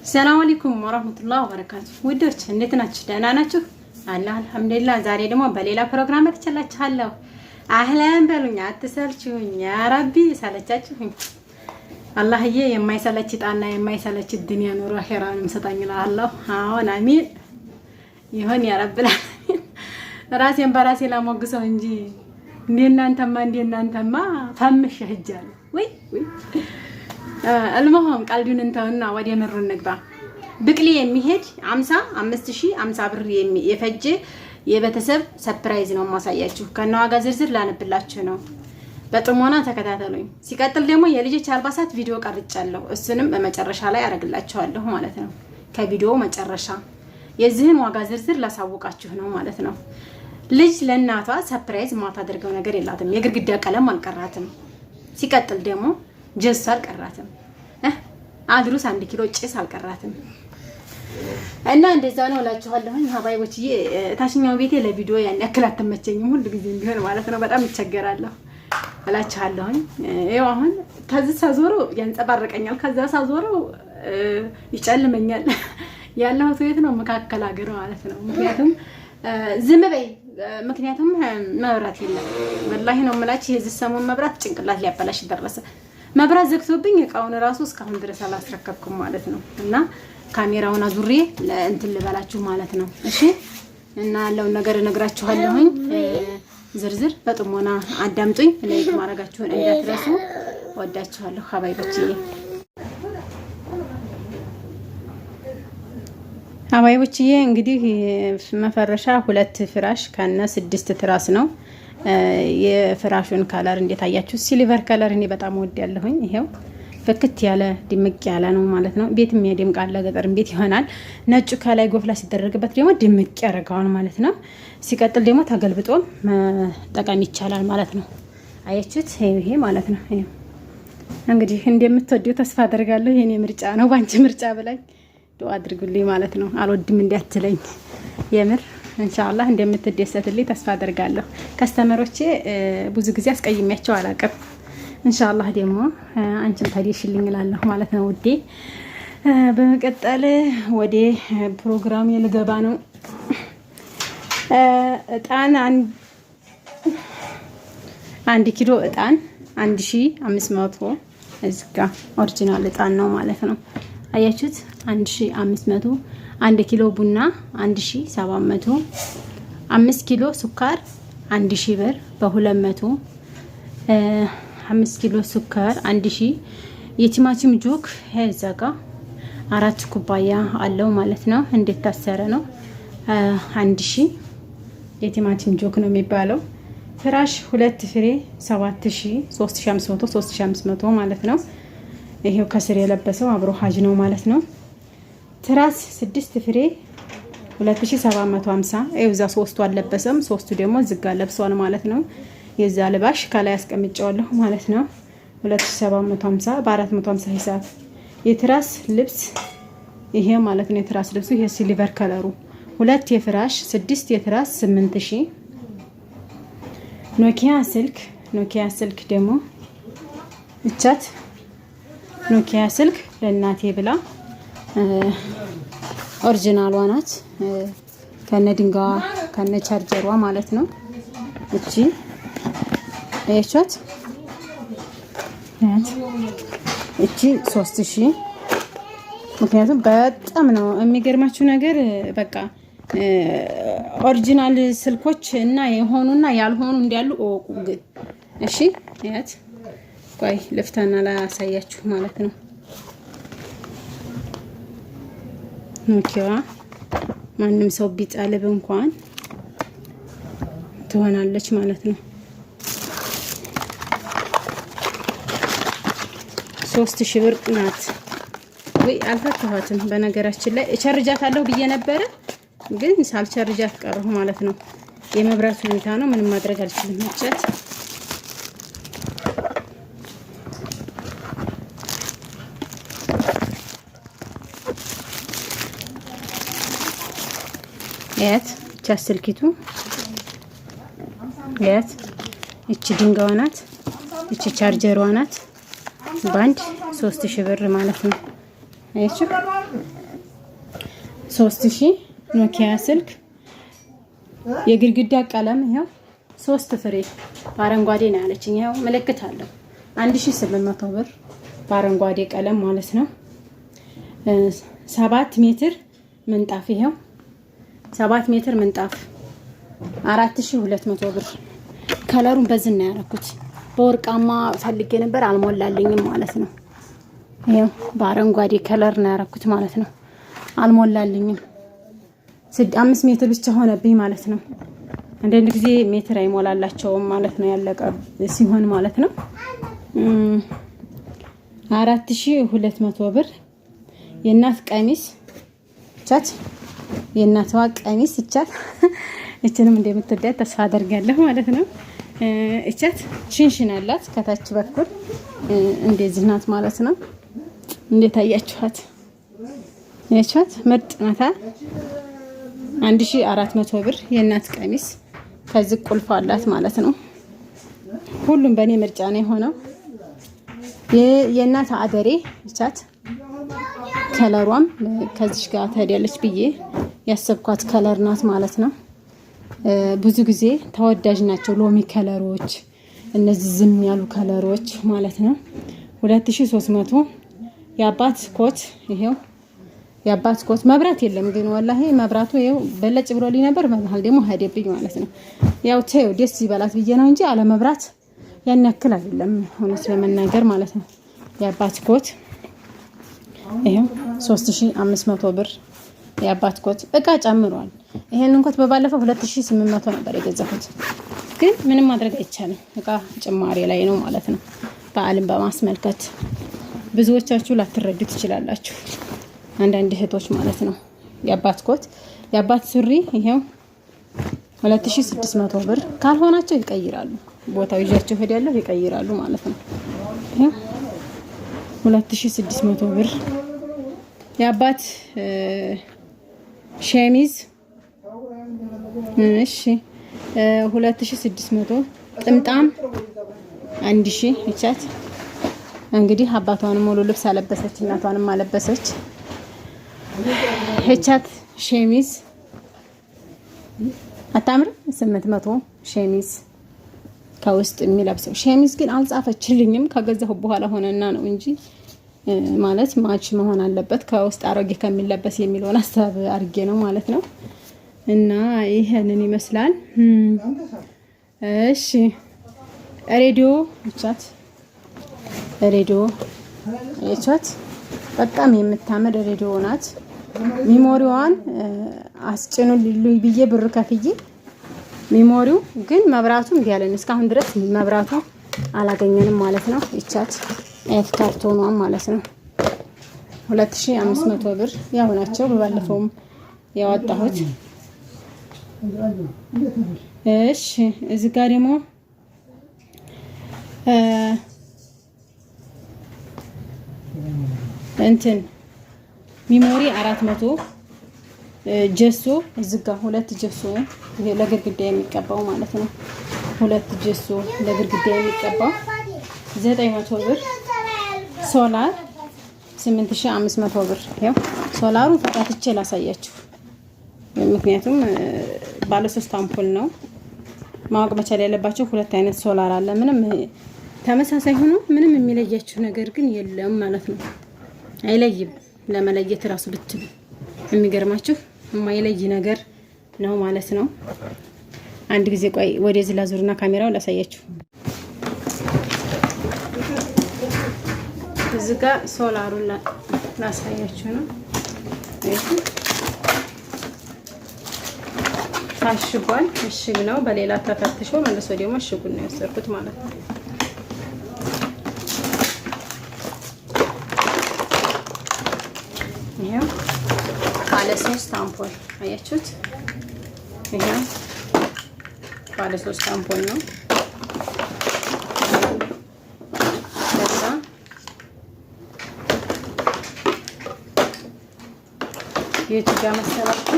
ሰላም አለይኩም ወራህመቱላሂ ወበረካቱ። ውዶች እንዴት ናችሁ? ደህና ናችሁ? አላህ አልሐምዱሊላህ። ዛሬ ደግሞ በሌላ ፕሮግራም መጥቻለሁ። አህለን በሉኝ፣ አትሰልቹኝ። ያ ረቢ ሰለቻችሁኝ። አላህዬ የማይሰለች ጣና የማይሰለች ዱንያ ኑሮ አኺራንም ሰጣኝ እላለሁ። አዎን አሚን ይሁን ያ ረብ። ራሴን በራሴ ላሞግሰው እንጂ እንደናንተማ ፈምሽ ሄጃለሁ። ወይ المهم قالدون انتونا ወደ ምሩ እንግባ። ብቅሊ የሚሄድ 50 ብር የፈጀ የቤተሰብ ሰርፕራይዝ ነው ማሳያችሁ። ከነው ዋጋ ዝርዝር ላነብላችሁ ነው። በጥሞና ተከታተሉኝ። ሲቀጥል ደግሞ የልጆች አልባሳት ቪዲዮ ቀርጫለሁ። እሱንም በመጨረሻ ላይ አረግላችኋለሁ ማለት ነው። ከቪዲዮ መጨረሻ የዚህን ዋጋ ዝርዝር ላሳውቃችሁ ነው ማለት ነው። ልጅ ለእናቷ ሰርፕራይዝ ማታደርገው ነገር የላትም። የግድግዳ ቀለም አልቀራትም። ሲቀጥል ደግሞ ጀስ አልቀራትም። አድሩስ 1 ኪሎ ጭስ አልቀራትም። እና እንደዛ ነው እላችኋለሁ። ሀባይቦችዬ ታችኛው ቤቴ ለቪዲዮ ያን ያክል አትመቸኝም። ሁሉ ጊዜ ቢሆን ማለት ነው በጣም ይቸገራለሁ እላችኋለሁ። ይኸው አሁን ከዚህ ሳዞረው ያንጸባርቀኛል፣ ከዛ ሳዞረው ይጨልመኛል። ያለሁት ቤት ነው መካከል ሀገር ማለት ነው። ዝም በይ ምክንያቱም መብራት የለም። ወላሂ ነው የምላችሁ የዚህ ሰሞን መብራት ጭንቅላት ሊያበላሽ ደረሰ። መብራት ዘግቶብኝ እቃውን ራሱ እስካሁን ድረስ አላስረከብኩም ማለት ነው። እና ካሜራውን አዙሬ እንትን ልበላችሁ ማለት ነው። እሺ እና ያለውን ነገር እነግራችኋለሁኝ። ዝርዝር በጥሞና አዳምጡኝ። ላይክ ማድረጋችሁን እንዳትረሱ። ወዳችኋለሁ ሀባይቦችዬ። ሀባይቦችዬ እንግዲህ መፈረሻ 2 ፍራሽ ከነ 6 ትራስ ነው። የፍራሹን ከለር እንዴት አያችሁ? ሲልቨር ከለር እኔ በጣም ወዳለሁኝ። ይሄው ፍክት ያለ ድምቅ ያለ ነው ማለት ነው። ቤትም ያደምቃል፣ ገጠርም ቤት ይሆናል። ነጩ ከላይ ጎፍላ ሲደረግበት ደግሞ ድምቅ ያደርገዋል ማለት ነው። ሲቀጥል ደግሞ ተገልብጦ መጠቀም ይቻላል ማለት ነው። አያችሁት? ይሄ ማለት ነው። ይሄ እንግዲህ እንደምትወዱ ተስፋ አደርጋለሁ። የኔ ምርጫ ነው፣ ባንቺ ምርጫ ብላኝ ዱአ አድርጉልኝ ማለት ነው። አልወድም እንዲያትለኝ የምር ኢንሻአላህ እንደምትደሰትልኝ ተስፋ አደርጋለሁ። ከስተመሮቼ ብዙ ጊዜ አስቀይሜያቸው አላውቅም። ኢንሻአላህ ደግሞ አንቺም ታዲሽልኝ እላለሁ ማለት ነው ውዴ። በመቀጠል ወደ ፕሮግራም ልገባ ነው። እጣን 1 ኪሎ እጣን 1500 እዚህ ጋር ኦሪጂናል እጣን ነው ማለት ነው። አያችሁት? 1500 1 ኪሎ ቡና 1700 5 ኪሎ ሱካር 1000 ብር በ200 5 ኪሎ ሱካር 1000 የቲማቲም ጆክ ሄዛጋ 4 ኩባያ አለው ማለት ነው። እንዴት ታሰረ ነው 1000 የቲማቲም ጆክ ነው የሚባለው። ፍራሽ 2 ፍሬ 7000 3500 3500 ማለት ነው። ይሄው ከስር የለበሰው አብሮ ሀጅ ነው ማለት ነው። ትራስ 6 ፍሬ 2750 ይኸው እዛ 3ቱ አልለበሰም፣ 3ቱ ደግሞ ዝጋ ለብሷል ማለት ነው። የዛ ልባሽ ከላይ አስቀምጨዋለሁ ማለት ነው። 2750 በ450 ሂሳብ የትራስ ልብስ ይሄ ማለት ነው። የትራስ ልብሱ ይሄ ሲልቨር ከለሩ 2 የፍራሽ 6 የትራስ 8000 ኖኪያ ስልክ ደግሞ እቻት ኖኪያ ስልክ ለእናቴ ብላ ኦሪጂናሏ ናት። ከነ ድንጋዋ ከነ ቻርጀሯ ማለት ነው። እቺ እቻት እቺ 3000 ምክንያቱም በጣም ነው የሚገርማችሁ ነገር በቃ ኦሪጂናል ስልኮች እና የሆኑና ያልሆኑ እንዲያሉ ኦቁ ግን እሺ ያት ቆይ ልፍታና ላሳያችሁ ማለት ነው። ኖኪያ ማንም ሰው ቢጣልብ እንኳን ትሆናለች ማለት ነው። 3000 ብር ናት። ወይ አልፈታኋትም በነገራችን ላይ ቻርጃታለሁ ብዬ ነበረ ግን ሳልቻርጃት ቀረሁ ማለት ነው። የመብራት ሁኔታ ነው፣ ምንም ማድረግ አልችልም። መጨት ያት ቻስልኪቱ ያት እቺ ድንጋዋ ናት፣ እቺ ቻርጀሯ ናት። ባንድ 3000 ብር ማለት ነው። አያችሁ 3000 ኖኪያ ስልክ የግድግዳ ቀለም ይሄው 3 ፍሬ በአረንጓዴ ነው ያለችኝ። ይሄው ምልክት አለው 1800 ብር በአረንጓዴ ቀለም ማለት ነው። 7 ሜትር ምንጣፍ ይሄው 7 ሜትር ምንጣፍ 4200 ብር። ከለሩን በዚህ ነው ያደረኩት። በወርቃማ ፈልጌ ነበር አልሞላልኝም ማለት ነው። ይሄው በአረንጓዴ ከለር ነው ያደረኩት ማለት ነው። አልሞላልኝም 5 ሜትር ብቻ ሆነብኝ ማለት ነው። አንዳንድ ጊዜ ሜትር አይሞላላቸውም ማለት ነው ያለቀ ሲሆን ማለት ነው። 4200 ብር የእናት ቀሚስ ቻት የእናትዋ ቀሚስ ቻት እችንም እንደምትወዳት ተስፋ አደርጋለሁ ማለት ነው። እቻት ሽንሽን አላት ከታች በኩል እንደዚህ ናት ማለት ነው። እንዴት አያችኋት? ያቻት ምርጥ ናታ። 1400 ብር የእናት ቀሚስ ከዚህ ቁልፍ አላት ማለት ነው። ሁሉም በእኔ ምርጫ ነው የሆነው። የእናት አደሬ እቻት ከለሯም ከዚህ ጋር ታዲያለች ብዬ ያሰብኳት ከለር ናት ማለት ነው። ብዙ ጊዜ ተወዳጅ ናቸው ሎሚ ከለሮች፣ እነዚህ ዝም ያሉ ከለሮች ማለት ነው። 2300 የአባት ኮት ይሄው የአባት ኮት መብራት የለም ግን ወላሂ መብራቱ ይሄው በለጭ ብሎልኝ ነበር። በመሃል ደግሞ ሄደብኝ ማለት ነው። ያው ተይው ደስ ይበላት ብዬ ነው እንጂ አለ መብራት ያን ያክል አይደለም ሆነስ ለመናገር ማለት ነው። የአባት ኮት ይሄው 3500 ብር የአባት ኮት እቃ ጨምሯል። ይሄንን ኮት በባለፈው 2800 ነበር የገዛሁት ግን ምንም ማድረግ አይቻልም እቃ ጭማሪ ላይ ነው ማለት ነው። በዓልን በማስመልከት ብዙዎቻችሁ ላትረዱ ትችላላችሁ አንዳንድ እህቶች ማለት ነው። የአባት ኮት የአባት ሱሪ ይሄው 2600 ብር ካልሆናቸው ይቀይራሉ። ቦታው ይዣቸው ሄዳለሁ ይቀይራሉ ማለት ነው። ይሄው 2600 ብር የአባት ሸሚዝ እሺ 2600 ጥምጣም 1000 እቻት እንግዲህ አባቷንም ሙሉ ልብስ አለበሰች እናቷንም አለበሰች። እቻት ሸሚዝ አታምር 800 ሸሚዝ ከውስጥ የሚለብሰው ሸሚዝ ግን አልጻፈችልኝም ከገዛሁ በኋላ ሆነና ነው እንጂ ማለት ማች መሆን አለበት ከውስጥ አሮጌ ከሚለበስ የሚለውን ሐሳብ አድርጌ ነው ማለት ነው። እና ይሄንን ይመስላል። እሺ ሬዲዮ እቻት ሬዲዮ እቻት በጣም የምታምር ሬዲዮ ናት። ሚሞሪዋን አስጭኑልኝ ብዬ ብር ከፍዬ ሚሞሪው ግን መብራቱ እንዲያለን እስካሁን ድረስ መብራቱ አላገኘንም ማለት ነው። እቻት ኤፍ ካርቶኗን ማለት ነው 2500 ብር ያው ናቸው። በባለፈውም ያወጣሁት። እሺ እዚህ ጋር ደግሞ እንትን ሚሞሪ 400 ጀሶ እዚህ ጋር 2 ጀሶ ለግድግዳ የሚቀባው ማለት ነው። 2 ጀሶ ለግድግዳ የሚቀባው 900 ብር። ሶላር 8500 ብር። ያው ሶላሩ ፈታትቼ ላሳያችሁ ምክንያቱም ባለ 3 አምፖል ነው። ማወቅ መቻል ያለባችሁ 2 አይነት ሶላር አለ። ምንም ተመሳሳይ ሆኖ ምንም የሚለያችሁ ነገር ግን የለም ማለት ነው። አይለይም ለመለየት ራሱ ብትሉ የሚገርማችሁ የማይለይ ነገር ነው ማለት ነው። አንድ ጊዜ ቆይ ወደዚህ ላዙርና ካሜራው ላሳያችሁ። እዚህ ጋር ሶላሩን ላሳያችሁ ነው። ታሽጓል። እሽግ ነው በሌላ ተፈትሾ መልሶ ደግሞ እሽጉን ነው ያሰርኩት ማለት ነው። ይሄው ባለ 3 አምፖል አያችሁት? ይሄው ባለ 3 አምፖል ነው። ለዛ የቱጋ መሰላችሁ?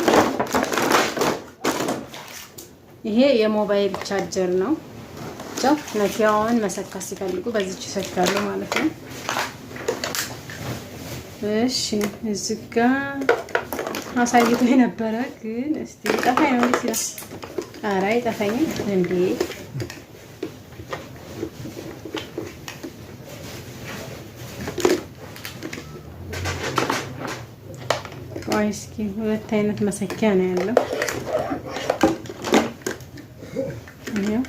ይሄ የሞባይል ቻርጀር ነው። ቻው ነቲያውን መሰካት ሲፈልጉ በዚች ይሰካሉ ማለት ነው። እሺ እዚህ ጋር አሳይቶ የነበረ ግን እስቲ ጠፋኝ ነው ሲላል። ኧረ አይጠፋኝም እንዴ ቆይ እስኪ ሁለት አይነት መሰኪያ ነው ያለው። ይሄው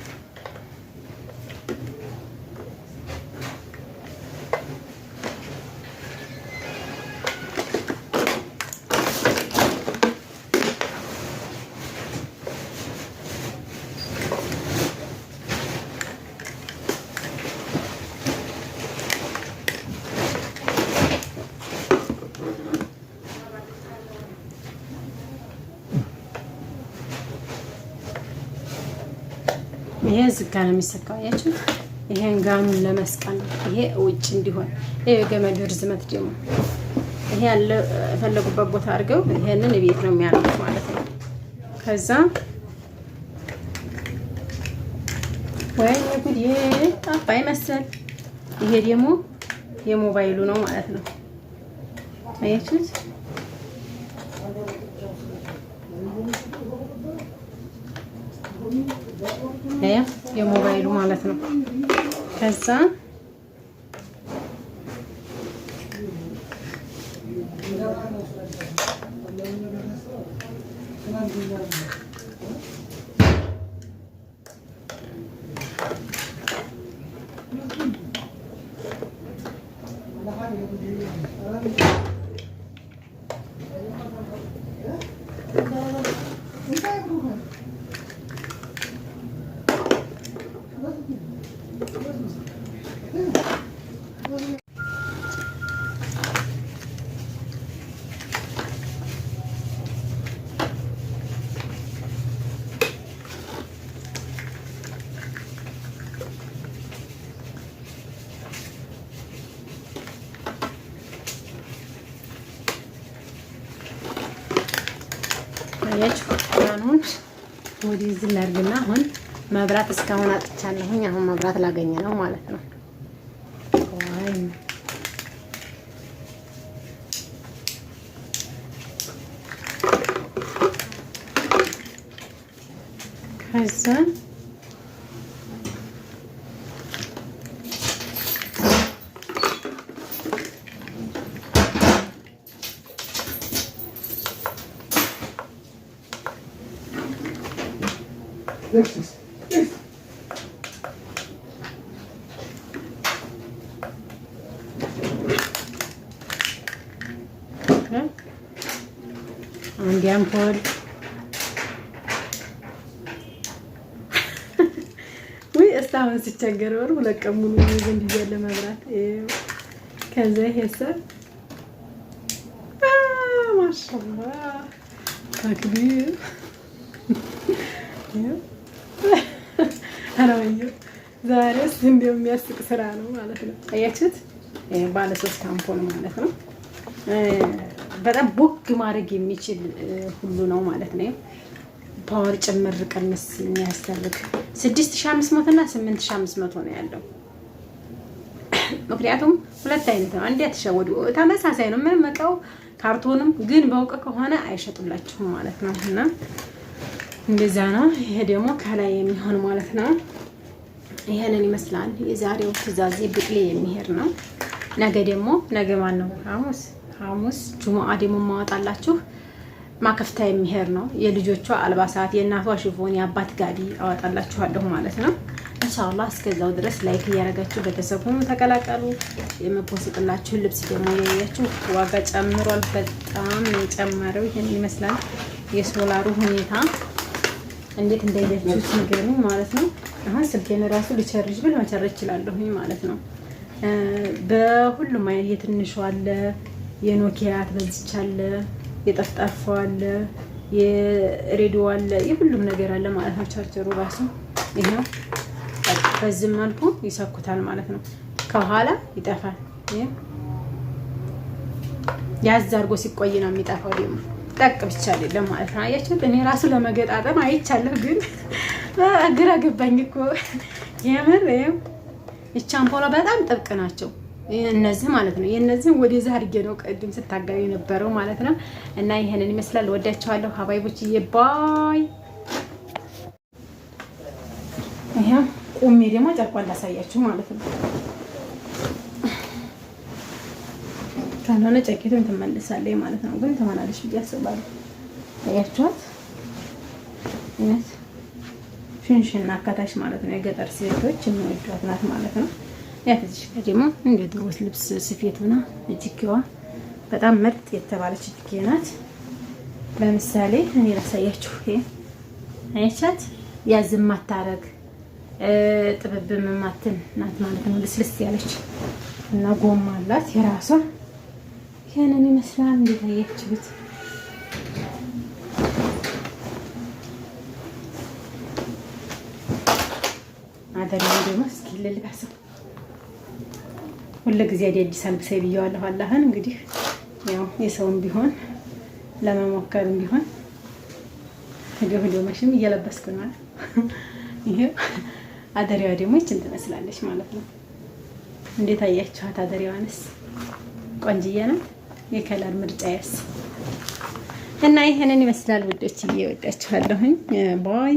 ይሄ እዚህ ጋር ነው የሚሰካው። አያችሁ? ይሄን ጋኑን ለመስቀል ይሄ ውጭ እንዲሆን ይሄ የገመዱ ርዝመት ደግሞ ይሄ ያለ ፈለጉበት ቦታ አድርገው ይሄንን ቤት ነው የሚያደርጉት ማለት ነው። ከዛ ወይ ጉድ ጠፋኝ መሰል። ይሄ ደግሞ የሞባይሉ ነው ማለት ነው። አያችሁት? የሞባይሉ ማለት ነው። ከዛ አያችሁ አሁን ወደዚህ ላድርግና አሁን መብራት እስካሁን አጥቻለሁኝ። አሁን መብራት ላገኘ ነው ማለት ነው። ዋይ ከዛ አንድ አምፖል ወይ እስካሁን ሲቸገር ወር ሁለት ቀን ሙሉ ዘንድ እያለ መብራት ከዛ ይሄሰብ ማሻአላህ ተክቢር አራውዬ ዛሬስ እንደው የሚያስቅ ስራ ነው ማለት ነው። አያችሁት? ባለ 3 አምፖል ማለት ነው። በጣም ቦግ ማድረግ የሚችል ሁሉ ነው ማለት ነው። ፓወር ጭምር ቀንስ የሚያስፈልግ 6500 እና 8500 ነው ያለው። ምክንያቱም ሁለት አይነት ነው። አንዴ ተሸወዱ ተመሳሳይ ነው። ምንም መቃው ካርቶንም ግን በውቀ ከሆነ አይሸጡላችሁም ማለት ነው። እና እንደዛ ነው። ይሄ ደግሞ ከላይ የሚሆን ማለት ነው። ይሄንን ይመስላል የዛሬው ትዕዛዝ። ብቅሌ የሚሄድ ነው። ነገ ማን ነው? ሐሙስ ጁሙአ ደግሞ ማወጣላችሁ ማከፍታ የሚሄድ ነው። የልጆቿ አልባሳት፣ የእናቷ ሽፎን፣ የአባት ጋዲ አወጣላችኋለሁ ማለት ነው። ኢንሻአላህ እስከዛው ድረስ ላይክ እያደረጋችሁ ቤተሰቡን ተቀላቀሉ። የምፖስጥላችሁ ልብስ ደግሞ ያያችሁ ዋጋ ጨምሯል። በጣም የጨመረው ይሄን ይመስላል። የሶላሩ ሁኔታ እንዴት እንደሄደችው ንገሩኝ ማለት ነው። አሁን ስልኬን ራሱ ልቸርጅ ብል መቸረጅ እችላለሁ ማለት ነው። በሁሉም አይነት የትንሹ አለ፣ የኖኪያ በዚች አለ፣ የጠፍጣፋው አለ፣ የሬዲዮ አለ፣ የሁሉም ነገር አለ ማለት ነው። ቻርጀሩ ራሱ ይሄው በዚህ መልኩ ይሰኩታል ማለት ነው። ከኋላ ይጠፋል። ያዝ አድርጎ ሲቆይ ነው የሚጠፋው። ደግሞ ጠቅ ብቻ አይደለም ማለት ነው። አያችሁት? እኔ ራሱ ለመገጣጠም አይቻለሁ፣ ግን ግራ ገባኝ እኮ የምር። ይሄ አምፖላ በጣም ጥብቅ ናቸው። እነዚህ ማለት ነው። የነዚህን ወደዛ አድርጌ ነው ቅድም ስታገቢ የነበረው ማለት ነው። እና ይሄንን ይመስላል። ወዳቸዋለሁ ሀባይቦችዬ ባይ። ይሄ ቁሜ ደግሞ ጨርቋን ላሳያችሁ ማለት ነው። ካልሆነ ጨቂቱን ትመልሳለች ማለት ነው። ግን ትሆናለች ብዬ አስባለሁ። አያችኋት? እነት ሽንሽና አካታች ማለት ነው። የገጠር ሴቶች የሚወዷት ናት ማለት ነው። ያተዚህ ደግሞ እንደ ድሮ ልብስ ስፌቱና እጅጌዋ በጣም ምርጥ የተባለች እጅጌ ናት። ለምሳሌ እኔ ላሳያችሁ። ይሄ አያቻት? ያዝም ማታረግ ጥብብም ማትን ናት ማለት ነው። ልስልስ ያለች እና ጎማ አላት የራሷ። ይሄንን ይመስላል። እንዴት አያችሁት? አደረው ደግሞ እስኪ ልልበሰው። ሁሉ ጊዜ አዲስ አልብሰይ ብየዋለሁ። አላህን እንግዲህ ያው የሰውም ቢሆን ለመሞከርም ቢሆን ሄዶ መሽም እየለበስኩ ነው። ይሄ አደሪዋ ደግሞ ይችን ትመስላለች ማለት ነው። እንዴት አያችኋት? አደሪዋንስ ቆንጅዬ ናት። የከለር ምርጫዬስ እና ይሄንን ይመስላል ውዶችዬ። እወዳችኋለሁኝ ባይ።